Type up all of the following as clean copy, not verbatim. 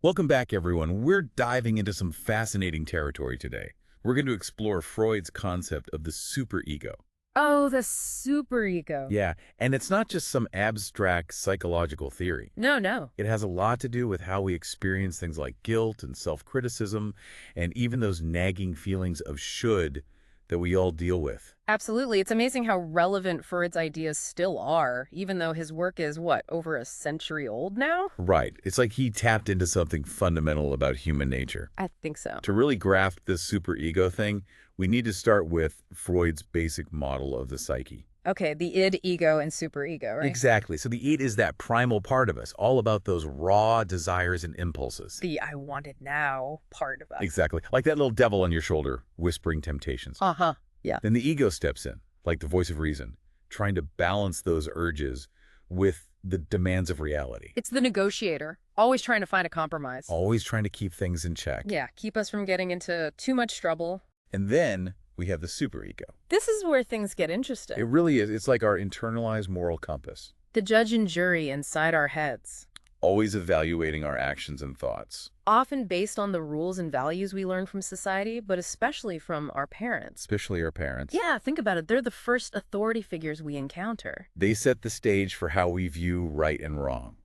Welcome back, everyone. We're diving into some fascinating territory today. We're going to explore Freud's concept of the superego. Oh, the superego. Yeah, and it's not just some abstract psychological theory. No, no. It has a lot to do with how we experience things like guilt and self-criticism, and even those nagging feelings of should that we all deal with. Absolutely. It's amazing how relevant Freud's ideas still are, even though his work is, what, over a century old now? Right. It's like he tapped into something fundamental about human nature. I think so. To really grasp this superego thing, we need to start with Freud's basic model of the psyche. Okay, the id, ego, and superego, right? Exactly. So the id is that primal part of us, all about those raw desires and impulses. The I want it now part of us. Exactly. Like that little devil on your shoulder, whispering temptations. Uh-huh. Yeah. Then the ego steps in, like the voice of reason, trying to balance those urges with the demands of reality. It's the negotiator, always trying to find a compromise. Always trying to keep things in check. Yeah, keep us from getting into too much trouble. And then we have the superego. This is where things get interesting. It really is. It's like our internalized moral compass, The judge and jury inside our heads, always evaluating our actions and thoughts, often based on the rules and values we learn from society, but especially from our parents. especially our parents. Yeah, think about it. They're the first authority figures we encounter. They set the stage for how we view right and wrong.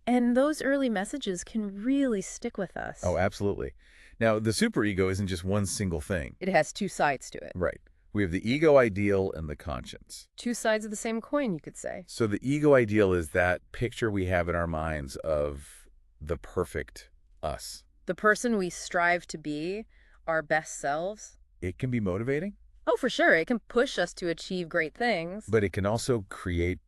And those early messages can really stick with us. Oh, absolutely. Now, the superego isn't just one single thing. It has two sides to it. Right. We have the ego ideal and the conscience. Two sides of the same coin, you could say. So the ego ideal is that picture we have in our minds of the perfect us. The person we strive to be, our best selves. It can be motivating, Oh, for sure. It can push us to achieve great things. but it can also create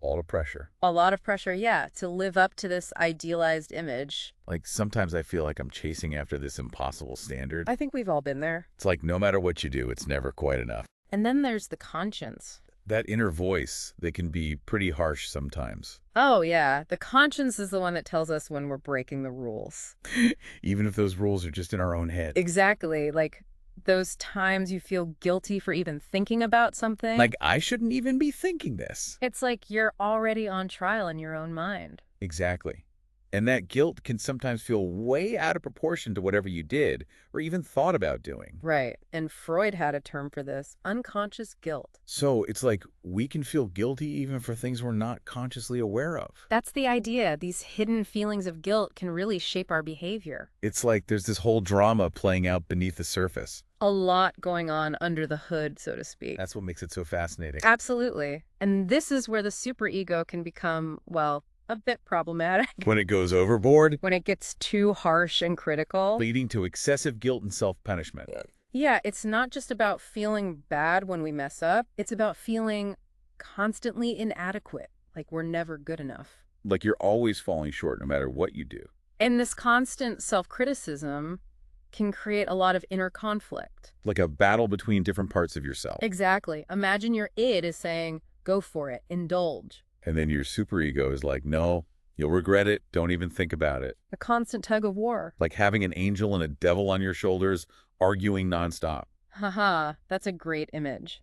a lot of pressure. A lot of pressure, yeah, to live up to this idealized image. Like sometimes I feel like I'm chasing after this impossible standard. I think we've all been there. It's like no matter what you do, it's never quite enough. And then there's the conscience. That inner voice that can be pretty harsh sometimes, Oh, yeah. The conscience is the one that tells us when we're breaking the rules. even if those rules are just in our own head. Exactly. Like those times you feel guilty for even thinking about something. Like I shouldn't even be thinking this. It's like you're already on trial in your own mind. Exactly. And that guilt can sometimes feel way out of proportion to whatever you did or even thought about doing. Right. And Freud had a term for this, unconscious guilt. So it's like we can feel guilty even for things we're not consciously aware of. That's the idea. These hidden feelings of guilt can really shape our behavior. It's like there's this whole drama playing out beneath the surface. A lot going on under the hood, so to speak. That's what makes it so fascinating. Absolutely. And this is where the superego can become, well, a bit problematic. When it goes overboard, When it gets too harsh and critical. leading to excessive guilt and self-punishment. Yeah, it's not just about feeling bad when we mess up. It's about feeling constantly inadequate, like we're never good enough. Like you're always falling short no matter what you do. And this constant self-criticism can create a lot of inner conflict. Like a battle between different parts of yourself. Exactly. Imagine your id is saying, go for it, indulge. And then your superego is like, no, you'll regret it. Don't even think about it. A constant tug of war. Like having an angel and a devil on your shoulders arguing nonstop. Haha, that's a great image.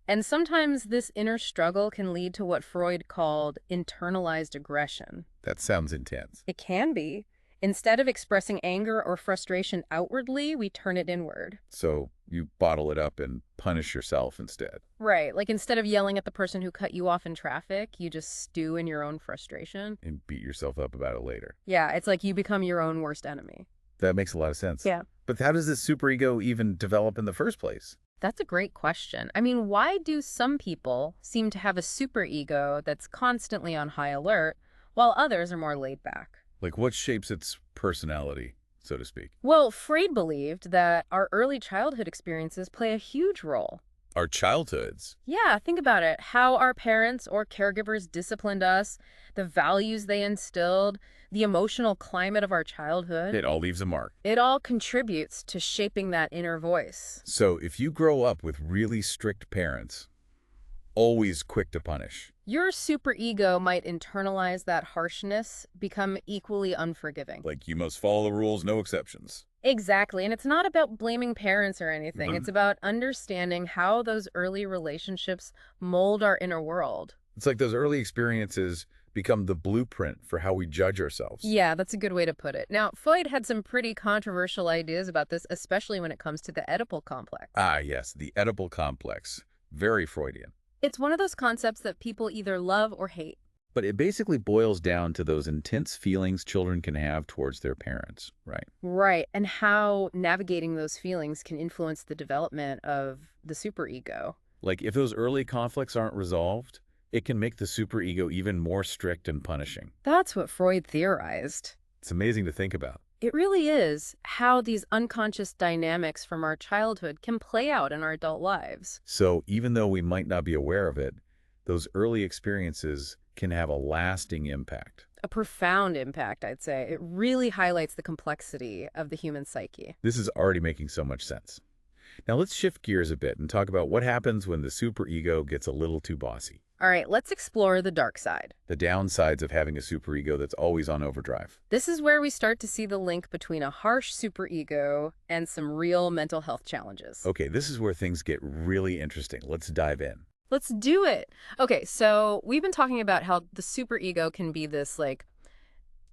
And sometimes this inner struggle can lead to what Freud called internalized aggression. That sounds intense. It can be. Instead of expressing anger or frustration outwardly, we turn it inward. So you bottle it up and punish yourself instead. Right, like instead of yelling at the person who cut you off in traffic, you just stew in your own frustration. And beat yourself up about it later. Yeah, it's like you become your own worst enemy. That makes a lot of sense. Yeah. But how does this superego even develop in the first place? That's a great question. I mean, why do some people seem to have a superego that's constantly on high alert, while others are more laid back? Like what shapes its personality, so to speak? Well, Freud believed that our early childhood experiences play a huge role. Our childhoods. Yeah, think about it. How our parents or caregivers disciplined us, the values they instilled, the emotional climate of our childhood. It all leaves a mark. It all contributes to shaping that inner voice. So if you grow up with really strict parents, always quick to punish, Your superego might internalize that harshness, become equally unforgiving. like you must follow the rules, no exceptions. Exactly. And it's not about blaming parents or anything. Mhm. It's about understanding how those early relationships mold our inner world. It's like those early experiences become the blueprint for how we judge ourselves. Yeah, that's a good way to put it. Now, Freud had some pretty controversial ideas about this, especially when it comes to the Oedipal complex. Ah, yes, the Oedipal complex. Very Freudian. It's one of those concepts that people either love or hate. But it basically boils down to those intense feelings children can have towards their parents, right? Right, and how navigating those feelings can influence the development of the superego. Like, if those early conflicts aren't resolved, it can make the superego even more strict and punishing. That's what Freud theorized. It's amazing to think about. It really is how these unconscious dynamics from our childhood can play out in our adult lives. So even though we might not be aware of it, those early experiences can have a lasting impact. A profound impact, I'd say. It really highlights the complexity of the human psyche. This is already making so much sense. Now let's shift gears a bit and talk about what happens when the superego gets a little too bossy. All right, let's explore the dark side. The downsides of having a superego that's always on overdrive. This is where we start to see the link between a harsh superego and some real mental health challenges. Okay, this is where things get really interesting. Let's dive in. Let's do it. Okay, so we've been talking about how the superego can be this, like,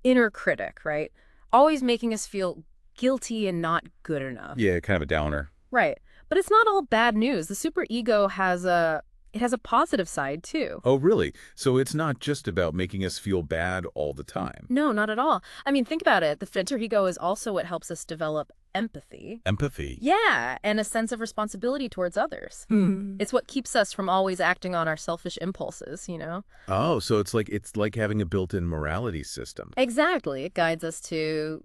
inner critic, right? Always making us feel guilty and not good enough. Yeah, kind of a downer. Right. But it's not all bad news. The superego has a positive side, too. Oh, really? So it's not just about making us feel bad all the time. No, not at all. I mean, think about it. The superego is also what helps us develop empathy. Empathy. Yeah, and a sense of responsibility towards others. It's what keeps us from always acting on our selfish impulses, you know? Oh, so it's like having a built-in morality system. Exactly. It guides us to,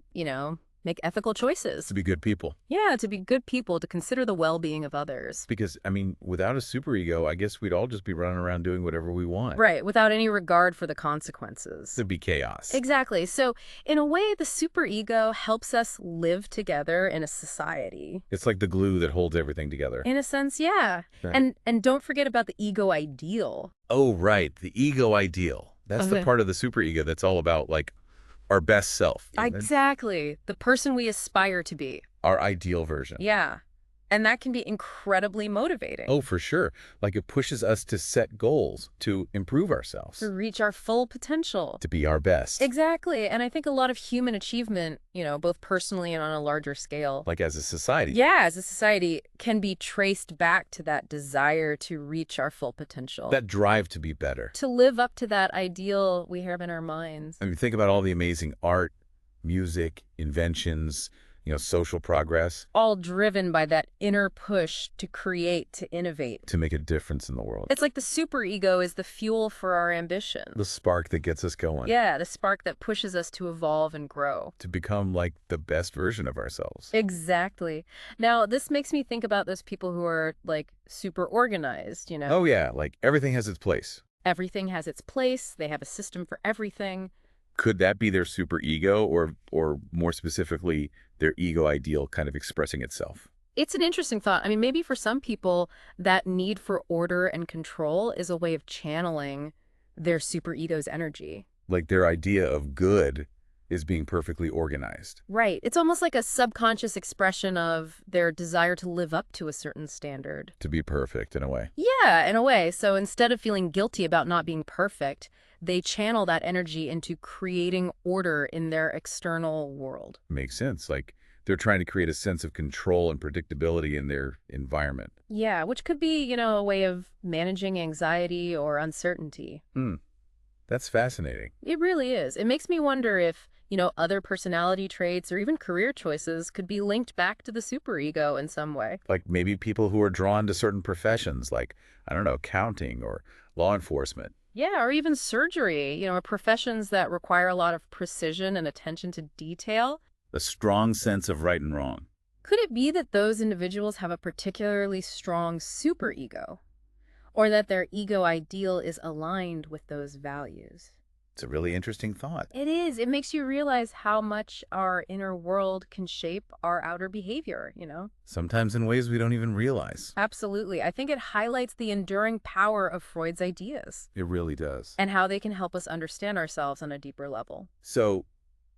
make ethical choices. To be good people. Yeah, to be good people, to consider the well-being of others. Because, I mean, without a superego, I guess we'd all just be running around doing whatever we want. Right, without any regard for the consequences. It'd be chaos. Exactly. So, in a way, the superego helps us live together in a society. It's like the glue that holds everything together. In a sense, yeah. Right. And don't forget about the ego ideal. Oh, right. The ego ideal. That's the Okay. part of the superego that's all about, like, our best self. Exactly. The person we aspire to be. Our ideal version. Yeah. And that can be incredibly motivating. Oh, for sure. Like it pushes us to set goals, to improve ourselves, To reach our full potential. to be our best. Exactly. And I think a lot of human achievement, both personally and on a larger scale, Like as a society. yeah, as a society, can be traced back to that desire to reach our full potential. That drive to be better. To live up to that ideal we have in our minds. I mean, think about all the amazing art, music, inventions, social progress All driven by that inner push to create, to innovate. to make a difference in the world. It's like the superego is the fuel for our ambition. The spark that gets us going. Yeah, the spark that pushes us to evolve and grow. To become like the best version of ourselves. Exactly. Now, this makes me think about those people who are, like, super organized, Oh yeah, like everything has its place. Everything has its place. They have a system for everything. Could that be their superego or more specifically, their ego ideal kind of expressing itself? It's an interesting thought. I mean, maybe for some people, that need for order and control is a way of channeling their superego's energy. Like their idea of good is being perfectly organized. Right. It's almost like a subconscious expression of their desire to live up to a certain standard. To be perfect in a way. Yeah, in a way. So instead of feeling guilty about not being perfect, they channel that energy into creating order in their external world. Makes sense. Like they're trying to create a sense of control and predictability in their environment. Yeah, which could be, a way of managing anxiety or uncertainty. That's fascinating. It really is. It makes me wonder if, other personality traits or even career choices could be linked back to the superego in some way. Like maybe people who are drawn to certain professions, like, I don't know, accounting or law enforcement. Yeah, or even surgery, professions that require a lot of precision and attention to detail. A strong sense of right and wrong. Could it be that those individuals have a particularly strong superego? Or that their ego ideal is aligned with those values? It's a really interesting thought. It is. It makes you realize how much our inner world can shape our outer behavior, Sometimes in ways we don't even realize. Absolutely. I think it highlights the enduring power of Freud's ideas It really does. and how they can help us understand ourselves on a deeper level. So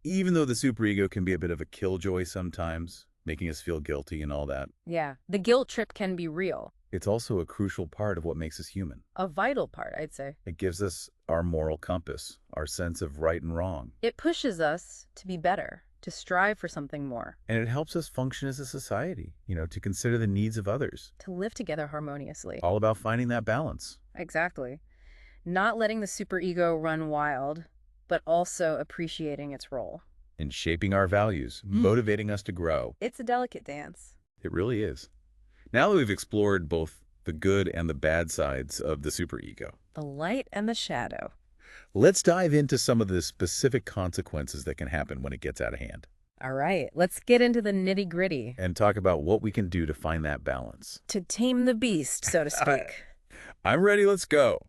even though the superego can be a bit of a killjoy sometimes, making us feel guilty and all that, Yeah, the guilt trip can be real. It's also a crucial part of what makes us human. A vital part, I'd say. It gives us our moral compass, our sense of right and wrong. It pushes us to be better, to strive for something more, And it helps us function as a society, to consider the needs of others. to live together harmoniously. All about finding that balance. Exactly. Not letting the superego run wild, but also appreciating its role. In shaping our values, motivating us to grow. It's a delicate dance. It really is. Now that we've explored both the good and the bad sides of the superego, The light and the shadow. let's dive into some of the specific consequences that can happen when it gets out of hand All right, let's get into the nitty-gritty. and talk about what we can do to find that balance. To tame the beast, so to speak. I'm ready, let's go.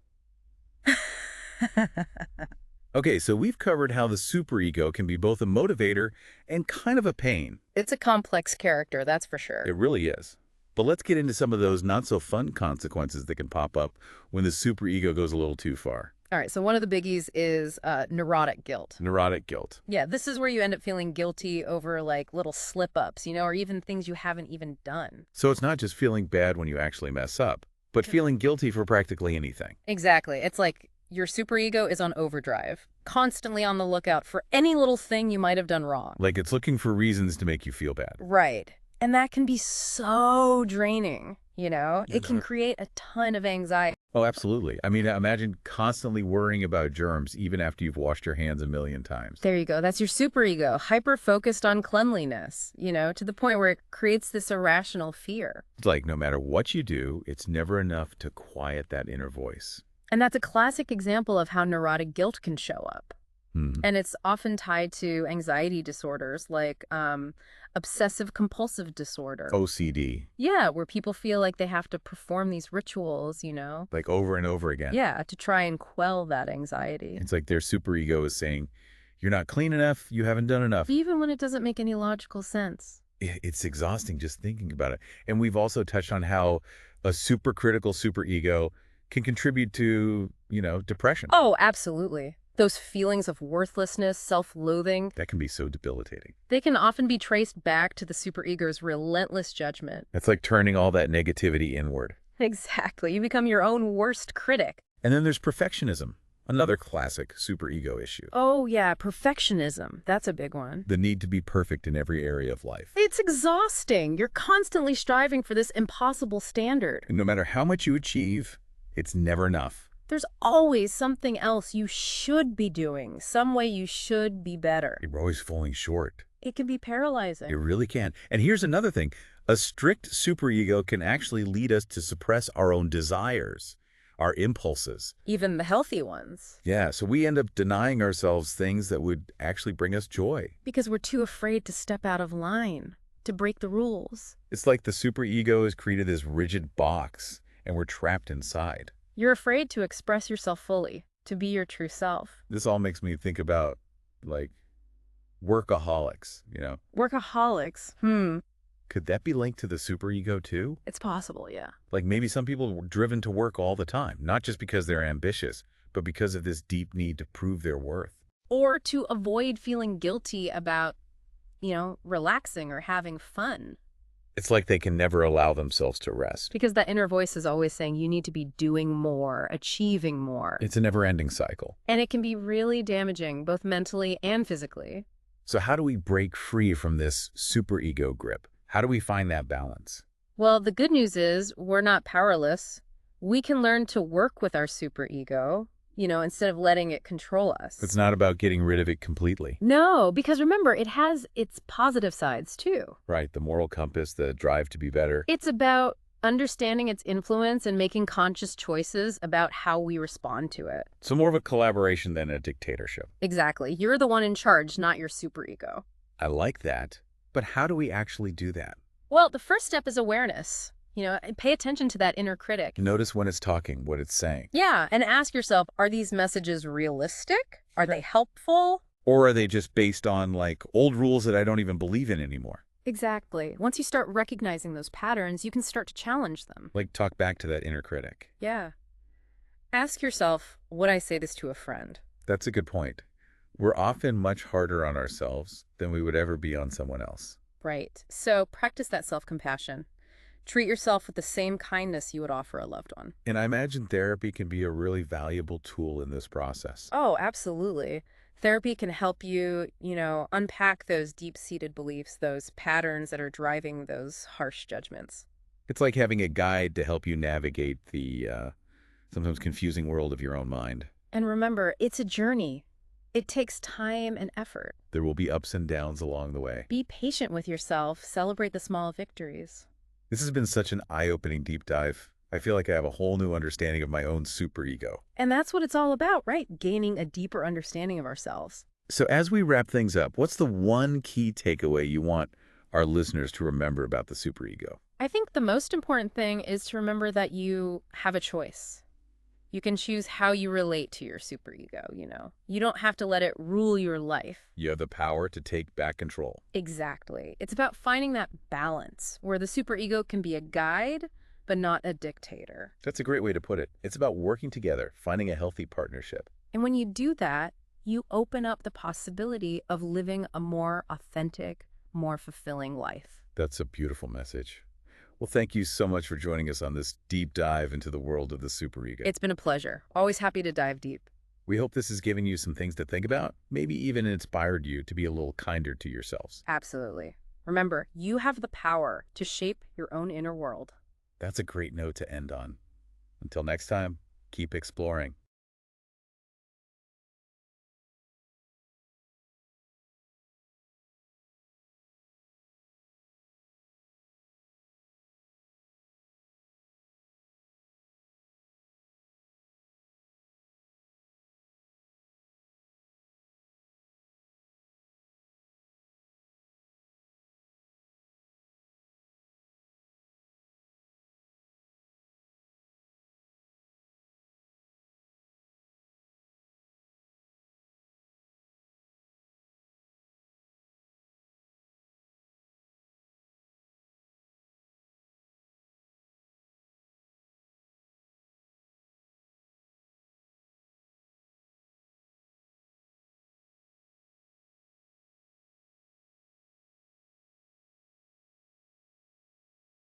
Okay, so we've covered how the superego can be both a motivator and kind of a pain. It's a complex character, that's for sure. It really is. But let's get into some of those not-so-fun consequences that can pop up when the superego goes a little too far. All right, so one of the biggies is neurotic guilt. Neurotic guilt. Yeah, this is where you end up feeling guilty over like little slip-ups, or even things you haven't even done. So it's not just feeling bad when you actually mess up, but feeling guilty for practically anything. Exactly. It's like your superego is on overdrive, constantly on the lookout for any little thing you might have done wrong. Like it's looking for reasons to make you feel bad. Right. And that can be so draining, It can create a ton of anxiety. Oh, absolutely. I mean, imagine constantly worrying about germs even after you've washed your hands a million times. There you go. That's your superego, hyper-focused on cleanliness, to the point where it creates this irrational fear. It's like no matter what you do, it's never enough to quiet that inner voice. And that's a classic example of how neurotic guilt can show up. And it's often tied to anxiety disorders like obsessive-compulsive disorder. OCD. Yeah, where people feel like they have to perform these rituals, Like over and over again. Yeah, to try and quell that anxiety. It's like their superego is saying, you're not clean enough, you haven't done enough. Even when it doesn't make any logical sense. It's exhausting just thinking about it. And we've also touched on how a supercritical superego can contribute to, depression. Oh, absolutely. Those feelings of worthlessness, self-loathing, That can be so debilitating. they can often be traced back to the superego's relentless judgment. It's like turning all that negativity inward. Exactly. You become your own worst critic. And then there's perfectionism, another classic superego issue. Oh, yeah, perfectionism. That's a big one. The need to be perfect in every area of life. It's exhausting. You're constantly striving for this impossible standard. And no matter how much you achieve, it's never enough. There's always something else you should be doing, some way you should be better. You're always falling short. It can be paralyzing. It really can. And here's another thing. A strict superego can actually lead us to suppress our own desires, our impulses. Even the healthy ones. Yeah, so we end up denying ourselves things that would actually bring us joy. Because we're too afraid to step out of line, to break the rules. It's like the superego has created this rigid box, and we're trapped inside. You're afraid to express yourself fully, to be your true self. This all makes me think about, like, workaholics, Workaholics. Could that be linked to the superego too? It's possible, yeah. Like maybe some people were driven to work all the time, not just because they're ambitious, but because of this deep need to prove their worth. Or to avoid feeling guilty about, relaxing or having fun. It's like they can never allow themselves to rest. Because that inner voice is always saying you need to be doing more, achieving more. It's a never-ending cycle. And it can be really damaging, both mentally and physically. So how do we break free from this superego grip? How do we find that balance? Well, the good news is we're not powerless. We can learn to work with our superego, instead of letting it control us. It's not about getting rid of it completely. No, because remember, it has its positive sides too. Right, the moral compass, the drive to be better. It's about understanding its influence and making conscious choices about how we respond to it. So more of a collaboration than a dictatorship. Exactly. You're the one in charge, not your superego. I like that. But how do we actually do that? Well, the first step is awareness. Pay attention to that inner critic. Notice when it's talking, what it's saying. Yeah, and ask yourself, are these messages realistic? Are they helpful? Or are they just based on, like, old rules that I don't even believe in anymore? Exactly. Once you start recognizing those patterns, you can start to challenge them. Like, talk back to that inner critic. Yeah. Ask yourself, would I say this to a friend? That's a good point. We're often much harder on ourselves than we would ever be on someone else. Right. So practice that self-compassion. Treat yourself with the same kindness you would offer a loved one. And I imagine therapy can be a really valuable tool in this process. Oh, absolutely. Therapy can help you, unpack those deep-seated beliefs, those patterns that are driving those harsh judgments. It's like having a guide to help you navigate the sometimes confusing world of your own mind. And remember, it's a journey. It takes time and effort. There will be ups and downs along the way. Be patient with yourself. Celebrate the small victories. This has been such an eye-opening deep dive. I feel like I have a whole new understanding of my own superego. And that's what it's all about, right? Gaining a deeper understanding of ourselves. So as we wrap things up, what's the one key takeaway you want our listeners to remember about the superego? I think the most important thing is to remember that you have a choice. You can choose how you relate to your superego. You don't have to let it rule your life. You have the power to take back control. Exactly. It's about finding that balance where the superego can be a guide, but not a dictator. That's a great way to put it. It's about working together, finding a healthy partnership. And when you do that, you open up the possibility of living a more authentic, more fulfilling life. That's a beautiful message. Well, thank you so much for joining us on this deep dive into the world of the superego. It's been a pleasure. Always happy to dive deep. We hope this has given you some things to think about, maybe even inspired you to be a little kinder to yourselves. Absolutely. Remember, you have the power to shape your own inner world. That's a great note to end on. Until next time, keep exploring.